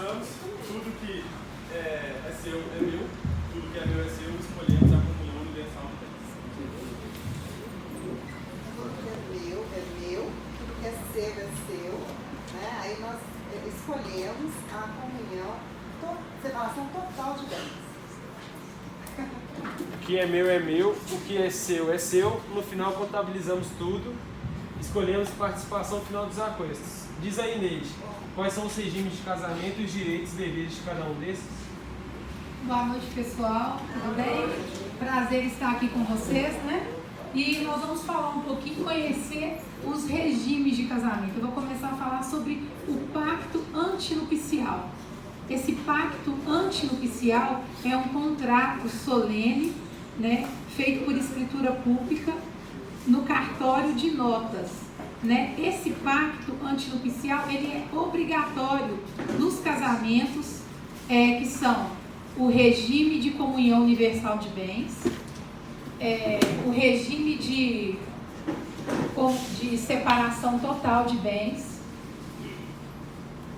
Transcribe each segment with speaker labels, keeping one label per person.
Speaker 1: contabilizamos tudo que é seu é meu, tudo que é meu é seu, escolhemos a comunhão universal de bens.
Speaker 2: Tudo que é meu, tudo que é seu, né? Aí nós escolhemos a comunhão, separação total de bens.
Speaker 3: O que é meu, o que é seu, no final contabilizamos tudo, escolhemos participação final dos aquestos. Diz aí, Neide, quais são os regimes de casamento e os direitos e deveres de cada um desses?
Speaker 4: Boa noite, pessoal, tudo bem? Prazer estar aqui com vocês, né? E nós vamos falar um pouquinho, conhecer os regimes de casamento. Eu vou começar a falar sobre o pacto antinupcial. Esse pacto antinupcial é um contrato solene, né, feito por escritura pública no cartório de notas, né? Esse pacto antinupcial ele é obrigatório nos casamentos que são o regime de comunhão universal de bens, o regime de separação total de bens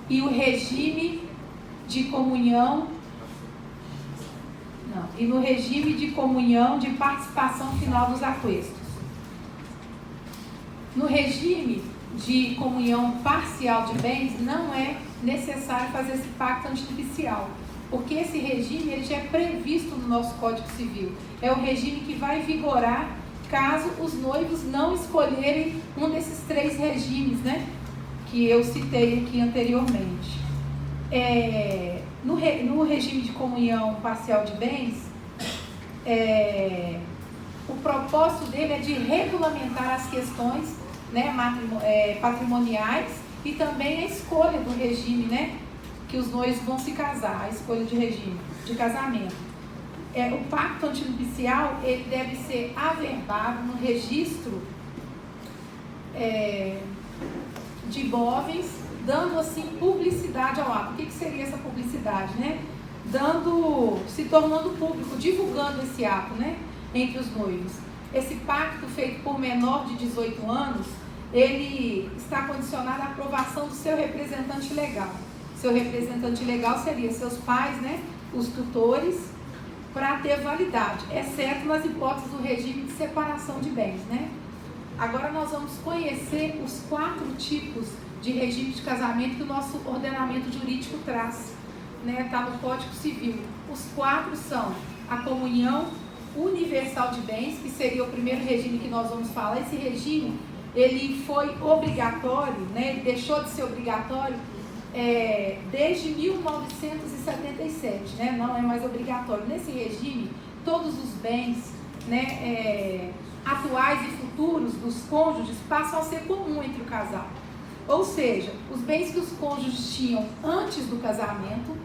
Speaker 4: e o regime de comunhão, e no regime de comunhão de participação final dos aquestos. No regime de comunhão parcial de bens, não é necessário fazer esse pacto antinupcial, porque esse regime ele já é previsto no nosso Código Civil. É o regime que vai vigorar caso os noivos não escolherem um desses três regimes, né, que eu citei aqui anteriormente. No regime de comunhão parcial de bens, o propósito dele é de regulamentar as questões, né, patrimoniais e também a escolha do regime, né, que os noivos vão se casar, a escolha de regime de casamento. O pacto antinupcial ele deve ser averbado no registro de imóveis, dando assim publicidade ao ato. O que seria essa publicidade, né? Se tornando público, divulgando esse ato, né, entre os noivos. Esse pacto feito por menor de 18 anos, ele está condicionado à aprovação do seu representante legal. Seu representante legal seria seus pais, né, os tutores, para ter validade, exceto nas hipóteses do regime de separação de bens, né? Agora nós vamos conhecer os 4 tipos de regime de casamento que o nosso ordenamento jurídico traz, né? Está no Código Civil. Os 4 são a comunhão universal de bens, que seria o primeiro regime que nós vamos falar. Esse regime, ele foi obrigatório, né? Ele deixou de ser obrigatório desde 1977, né? Não é mais obrigatório. Nesse regime, todos os bens, né, atuais e futuros dos cônjuges passam a ser comum entre o casal. Ou seja, os bens que os cônjuges tinham antes do casamento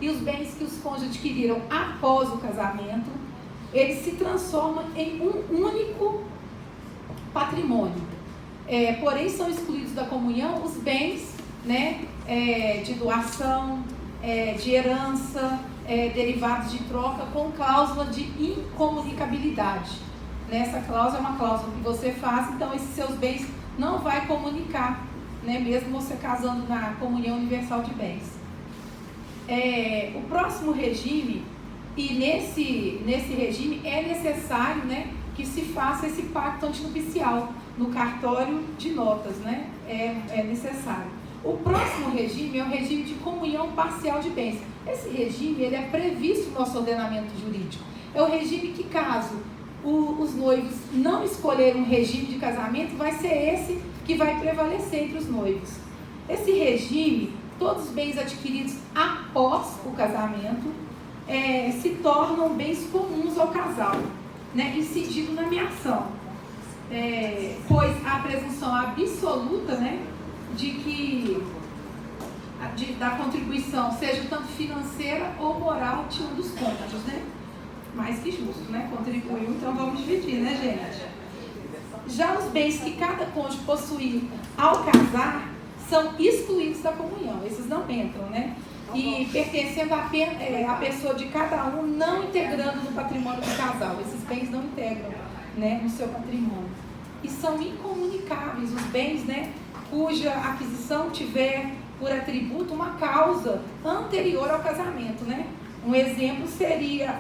Speaker 4: e os bens que os cônjuges adquiriram após o casamento, eles se transformam em um único patrimônio. Porém, são excluídos da comunhão os bens, né, de doação, de herança, derivados de troca com cláusula de incomunicabilidade. Essa cláusula é uma cláusula que você faz, então esses seus bens não vai comunicar, né, mesmo você casando na comunhão universal de bens. O próximo regime, e nesse regime é necessário, né, que se faça esse pacto antinupcial no cartório de notas, né? É necessário. O próximo regime é o regime de comunhão parcial de bens. Esse regime ele é previsto no nosso ordenamento jurídico. É o regime que, caso os noivos não escolherem um regime de casamento, vai ser esse que vai prevalecer entre os noivos. Esse regime, todos os bens adquiridos após o casamento se tornam bens comuns ao casal, né, incidido na meação, pois há a presunção absoluta, né, de que da contribuição seja tanto financeira ou moral de um dos cônjuges, né? Mais que justo, né? Contribuiu, então vamos dividir, né, gente? Já os bens que cada cônjuge possuir ao casar são excluídos da comunhão, esses não entram, né? E pertencendo à pessoa de cada um, não integrando no patrimônio do casal. Esses bens não integram, né, no seu patrimônio. E são incomunicáveis os bens, né, cuja aquisição tiver por atributo uma causa anterior ao casamento, né? Um exemplo seria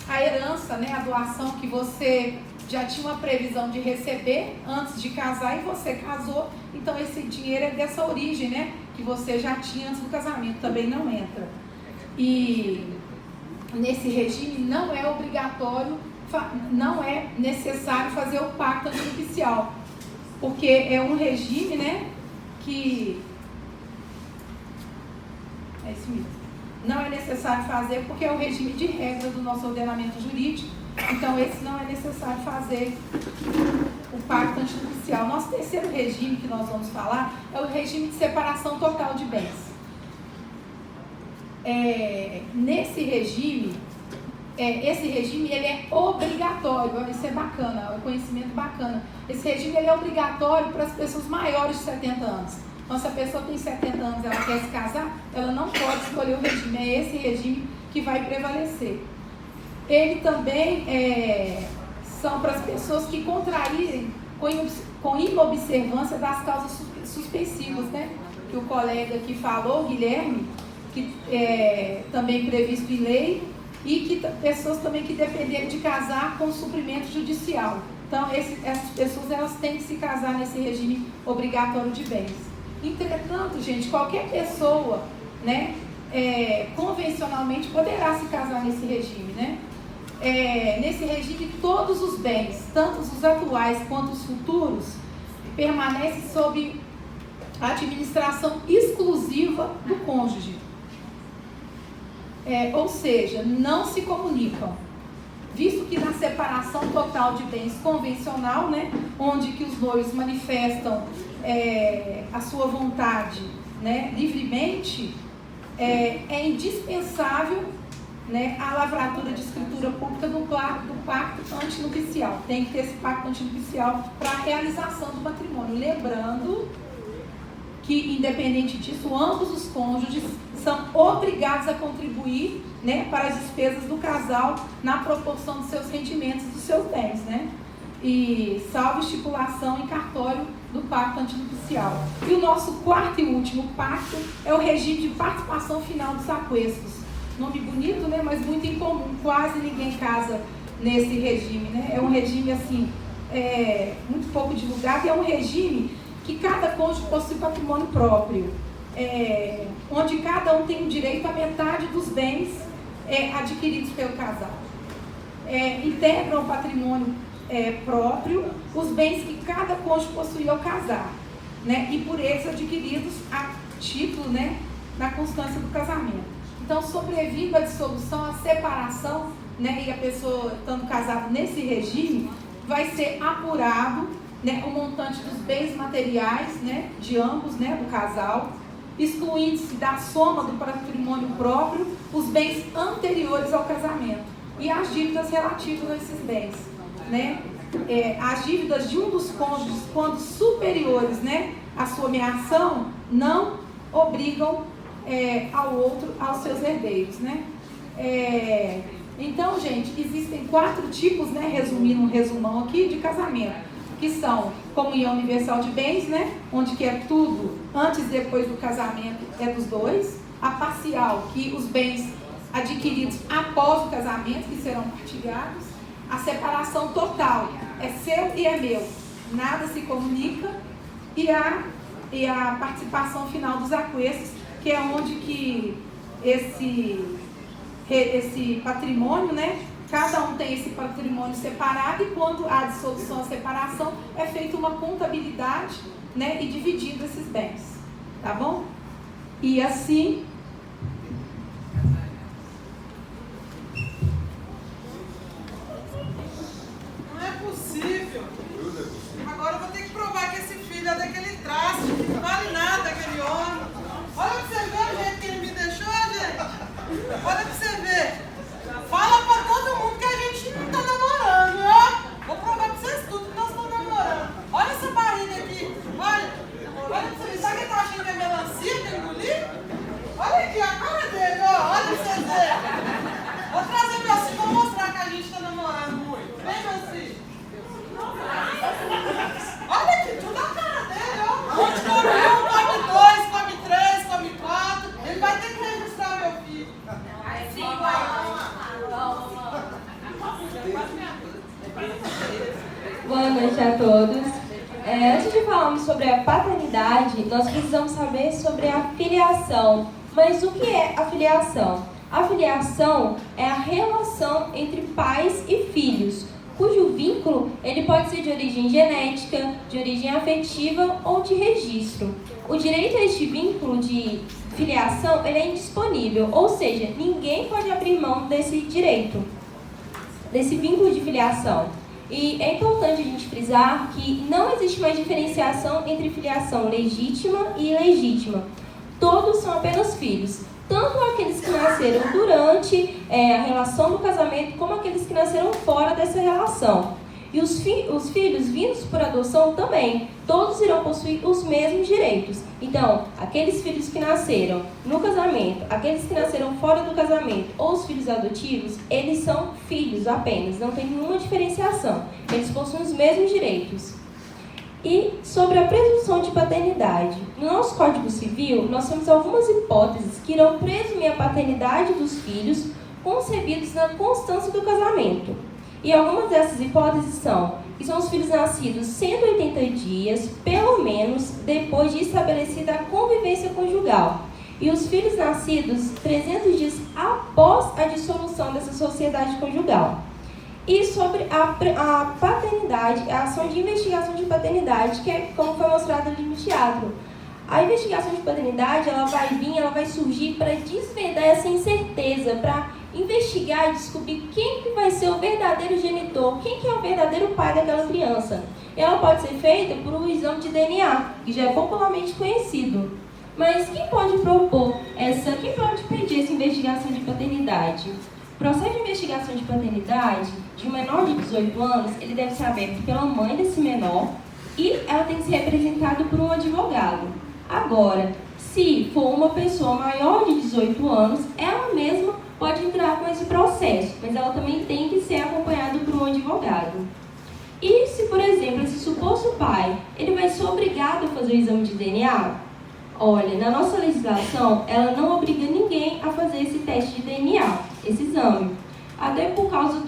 Speaker 4: a herança, né? A doação que você já tinha uma previsão de receber antes de casar e você casou, então esse dinheiro é dessa origem, né? Que você já tinha antes do casamento, também não entra. E nesse regime não é obrigatório, não é necessário fazer o pacto antinupcial, porque é um regime, né? Que é isso mesmo. Não é necessário fazer porque é o regime de regra do nosso ordenamento jurídico. Então, esse não é necessário fazer o pacto antinupcial. Nosso terceiro regime que nós vamos falar é o regime de separação total de bens. Nesse regime, esse regime ele é obrigatório. Isso é bacana, é um conhecimento bacana. Esse regime ele é obrigatório para as pessoas maiores de 70 anos. Então, se a pessoa tem 70 anos e ela quer se casar, ela não pode escolher o regime. É esse regime que vai prevalecer. Ele também são para as pessoas que contraírem com inobservância das causas suspensivas, né? Que o colega aqui falou, Guilherme, que é também previsto em lei, e que pessoas também que dependerem de casar com suprimento judicial. Então, essas pessoas elas têm que se casar nesse regime obrigatório de bens. Entretanto, gente, qualquer pessoa, né, convencionalmente poderá se casar nesse regime, né? Nesse regime, todos os bens, tanto os atuais quanto os futuros, permanecem sob a administração exclusiva do cônjuge. Ou seja, não se comunicam. Visto que na separação total de bens convencional, né, onde que os noivos manifestam a sua vontade, né, livremente, é indispensável, né, a lavratura de escritura pública do pacto antinupcial. Tem que ter esse pacto antinupcial para a realização do matrimônio. Lembrando que, independente disso, ambos os cônjuges são obrigados a contribuir, né, para as despesas do casal na proporção dos seus rendimentos, dos seus bens, né? E salvo estipulação em cartório do pacto antinupcial. E o nosso quarto e último pacto é o regime de participação final dos aquestos. Nome bonito, né? Mas muito incomum. Quase ninguém casa nesse regime, né? É um regime, assim, muito pouco divulgado. E é um regime que cada cônjuge possui patrimônio próprio. Onde cada um tem o direito à metade dos bens adquiridos pelo casal. Integram o patrimônio próprio os bens que cada cônjuge possui ao casar, né? E por eles adquiridos a título, né, na constância do casamento. Então, sobrevindo a dissolução, a separação, né, e a pessoa estando casada nesse regime, vai ser apurado, né, o montante dos bens materiais, né, de ambos, né, do casal, excluindo-se da soma do patrimônio próprio os bens anteriores ao casamento e as dívidas relativas a esses bens, né? As dívidas de um dos cônjuges, quando superiores, né, à sua meação, não obrigam ao outro, aos seus herdeiros, né? Então, gente, existem 4 tipos, né, resumindo um resumão aqui, de casamento, que são comunhão universal de bens, né, onde que é tudo antes e depois do casamento é dos dois. A parcial, que os bens adquiridos após o casamento, que serão partilhados. A separação total, é seu e é meu, nada se comunica. E a participação final dos aquestos, que é onde que esse patrimônio, né, cada um tem esse patrimônio separado, e quando há dissolução, a separação, é feita uma contabilidade, né, e dividido esses bens, tá bom? E assim...
Speaker 5: Não é possível. Agora eu vou ter que provar que esse filho é daquele traste, que não vale nada aquele homem. Olha pra você ver o jeito que ele me deixou, gente. Olha pra você ver. Fala pra todo mundo que a gente não tá namorando, ó. Vou provar pra vocês tudo que nós estamos namorando. Olha essa barriga aqui. Olha pra você ver. Sabe que tá achando que é melancia, que engolir? Olha
Speaker 6: Boa noite a todos. Antes de falarmos sobre a paternidade, nós precisamos saber sobre a filiação. Mas o que é a filiação? A filiação é a relação entre pais e filhos, cujo vínculo ele pode ser de origem genética, de origem afetiva ou de registro. O direito a este vínculo de filiação ele é indisponível, ou seja, ninguém pode abrir mão desse direito, desse vínculo de filiação. E é importante a gente frisar que não existe mais diferenciação entre filiação legítima e ilegítima. Todos são apenas filhos, tanto aqueles que nasceram durante a relação do casamento, como aqueles que nasceram fora dessa relação. E os filhos vindos por adoção também, todos irão possuir os mesmos direitos. Então, aqueles filhos que nasceram no casamento, aqueles que nasceram fora do casamento ou os filhos adotivos, eles são filhos apenas, não tem nenhuma diferenciação. Eles possuem os mesmos direitos. E sobre a presunção de paternidade. No nosso Código Civil, nós temos algumas hipóteses que irão presumir a paternidade dos filhos concebidos na constância do casamento. E algumas dessas hipóteses são que são os filhos nascidos 180 dias, pelo menos, depois de estabelecida a convivência conjugal. E os filhos nascidos 300 dias após a dissolução dessa sociedade conjugal. E sobre a paternidade, a ação de investigação de paternidade, que é como foi mostrado ali no teatro. A investigação de paternidade, ela vai surgir para desvendar essa incerteza, para investigar e descobrir quem que vai ser o verdadeiro genitor, quem que é o verdadeiro pai daquela criança. Ela pode ser feita por um exame de DNA, que já é popularmente conhecido. Mas quem pode pedir essa investigação de paternidade? O processo de investigação de paternidade de um menor de 18 anos, ele deve ser aberto pela mãe desse menor e ela tem que ser representada por um advogado. Agora, se for uma pessoa maior de 18 anos, ela mesma pode entrar com esse processo, mas ela também tem que ser acompanhada por um advogado. E se, por exemplo, esse suposto pai, ele vai ser obrigado a fazer o exame de DNA? Olha, na nossa legislação, ela não obriga ninguém a fazer esse teste de DNA, esse exame. Até por causa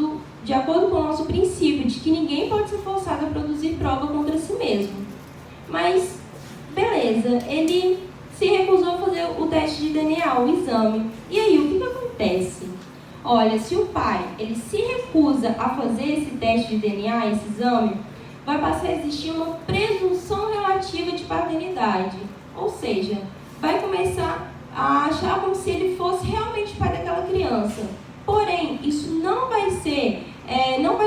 Speaker 6: de acordo com o nosso princípio de que ninguém pode ser forçado a produzir prova contra si mesmo. Mas, beleza, ele se recusou a fazer o teste de DNA, o exame. E aí, o que acontece? Olha, se o pai ele se recusa a fazer esse teste de DNA, esse exame, vai passar a existir uma presunção relativa de paternidade. Ou seja, vai começar a achar como se ele fosse realmente pai daquela criança. Porém, isso não vai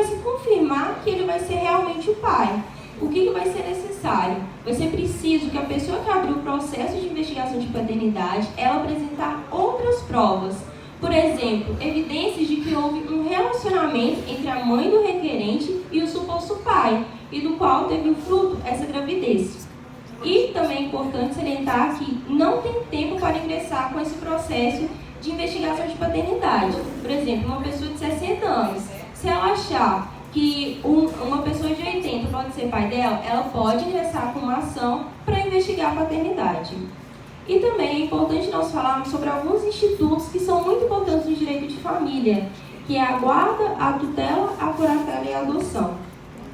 Speaker 6: se confirmar que ele vai ser realmente o pai. O que vai ser necessário? Vai ser preciso que a pessoa que abriu o processo de investigação de paternidade, ela apresentar outras provas. Por exemplo, evidências de que houve um relacionamento entre a mãe do requerente e o suposto pai, e do qual teve fruto essa gravidez. E também é importante salientar que não tem tempo para ingressar com esse processo de investigação de paternidade. Por exemplo, uma pessoa de 60 anos, se ela achar que uma pessoa de 80 pode ser pai dela, ela pode ingressar com uma ação para investigar a paternidade. E também é importante nós falarmos sobre alguns institutos que são muito importantes no direito de família, que é a guarda, a tutela, a curatela e a adoção.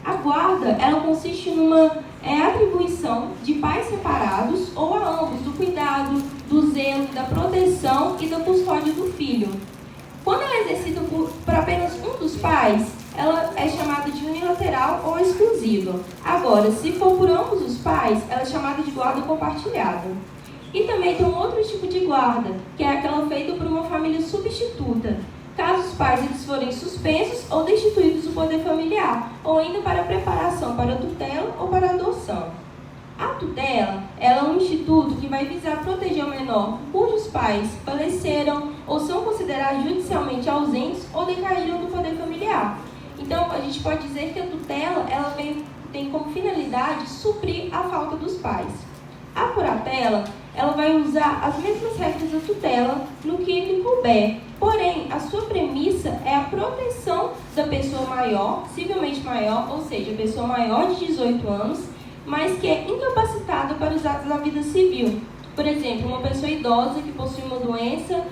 Speaker 6: A guarda, ela consiste numa atribuição de pais separados ou a ambos do cuidado, do zelo, da proteção e da custódia do filho. Quando ela é exercida por apenas um dos pais, ela é chamada de unilateral ou exclusiva. Agora, se for por ambos os pais, ela é chamada de guarda compartilhada. E também tem um outro tipo de guarda, que é aquela feita por uma família substituta, caso os pais eles forem suspensos ou destituídos do poder familiar, ou ainda para preparação para a tutela ou para a adoção. A tutela ela é um instituto que vai visar proteger o menor cujos pais faleceram ou são considerados judicialmente ausentes ou decaíram do poder familiar. Então, a gente pode dizer que a tutela ela tem como finalidade suprir a falta dos pais. A curatela ela vai usar as mesmas regras da tutela no que lhe couber. Porém, a sua premissa é a proteção da pessoa maior, civilmente maior, ou seja, a pessoa maior de 18 anos, mas que é incapacitada para os atos da vida civil. Por exemplo, uma pessoa idosa que possui uma doença